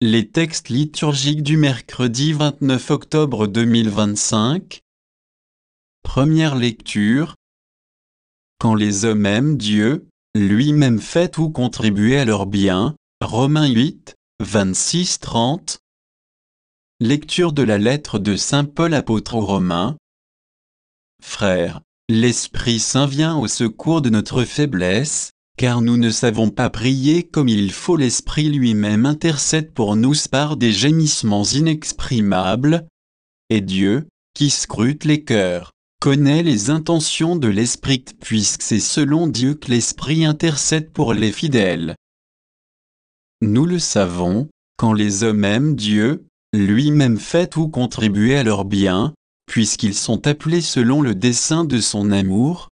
Les textes liturgiques du mercredi 29 octobre 2025. Première lecture. Quand les hommes aiment Dieu, lui-même fait tout contribuer à leur bien. Romains 8, 26-30. Lecture de la lettre de saint Paul apôtre aux Romains. Frères, l'Esprit Saint vient au secours de notre faiblesse, car nous ne savons pas prier comme il faut. L'Esprit lui-même intercède pour nous par des gémissements inexprimables. Et Dieu, qui scrute les cœurs, connaît les intentions de l'Esprit, puisque c'est selon Dieu que l'Esprit intercède pour les fidèles. Nous le savons, quand les hommes aiment Dieu, lui-même fait tout contribuer à leur bien, puisqu'ils sont appelés selon le dessein de son amour.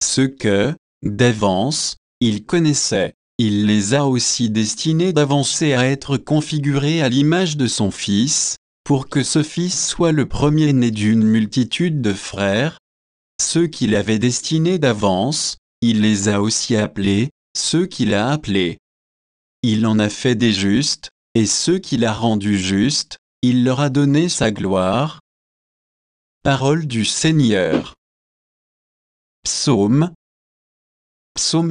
Ceux que, d'avance, il connaissait, il les a aussi destinés d'avance à être configurés à l'image de son Fils, pour que ce Fils soit le premier-né d'une multitude de frères. Ceux qu'il avait destinés d'avance, il les a aussi appelés. Ceux qu'il a appelés, il en a fait des justes, et ceux qu'il a rendus justes, il leur a donné sa gloire. Parole du Seigneur. Psaume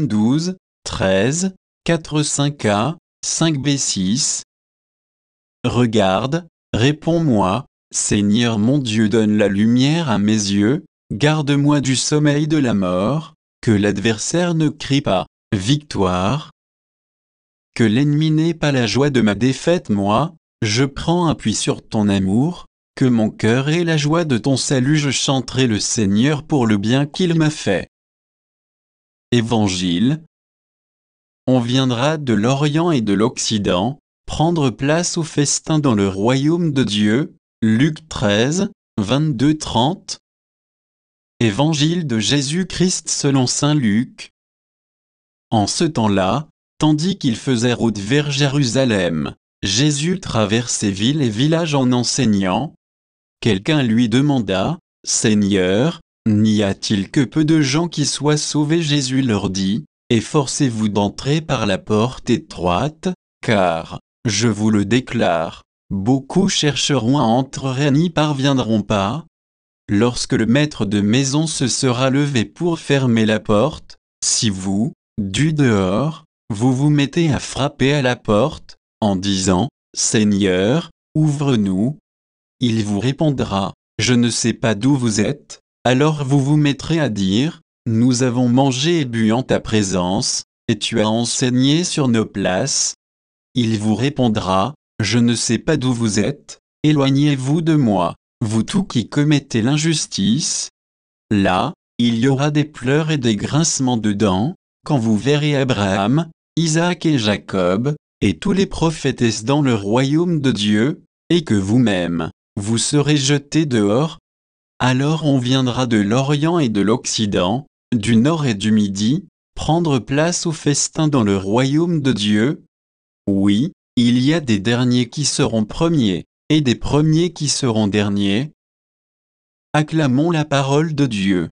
12, 13, 4 5a, 5b 6. Regarde, réponds-moi, Seigneur mon Dieu, donne la lumière à mes yeux, garde-moi du sommeil de la mort, que l'adversaire ne crie pas, victoire. Que l'ennemi n'ait pas la joie de ma défaite. Moi, je prends appui sur ton amour, que mon cœur ait la joie de ton salut. Je chanterai le Seigneur pour le bien qu'il m'a fait. Évangile. On viendra de l'Orient et de l'Occident, prendre place au festin dans le royaume de Dieu. Luc 13, 22-30. Évangile de Jésus-Christ selon saint Luc. En ce temps-là, tandis qu'il faisait route vers Jérusalem, Jésus traversait villes et villages en enseignant. Quelqu'un lui demanda, « Seigneur, n'y a-t-il que peu de gens qui soient sauvés ?» Jésus leur dit, « Efforcez-vous d'entrer par la porte étroite, car, je vous le déclare, beaucoup chercheront à entrer et n'y parviendront pas. Lorsque le maître de maison se sera levé pour fermer la porte, si vous, du dehors, vous vous mettez à frapper à la porte, en disant, « Seigneur, ouvre-nous », il vous répondra, « Je ne sais pas d'où vous êtes », alors vous vous mettrez à dire, « Nous avons mangé et bu en ta présence, et tu as enseigné sur nos places ». Il vous répondra, « Je ne sais pas d'où vous êtes, éloignez-vous de moi, vous tous qui commettez l'injustice ». Là, il y aura des pleurs et des grincements de dents, quand vous verrez Abraham, Isaac et Jacob, et tous les prophétesses dans le royaume de Dieu, et que vous-même, vous serez jetés dehors. Alors on viendra de l'Orient et de l'Occident, du Nord et du Midi, prendre place au festin dans le royaume de Dieu. Oui, il y a des derniers qui seront premiers, et des premiers qui seront derniers. Acclamons la parole de Dieu.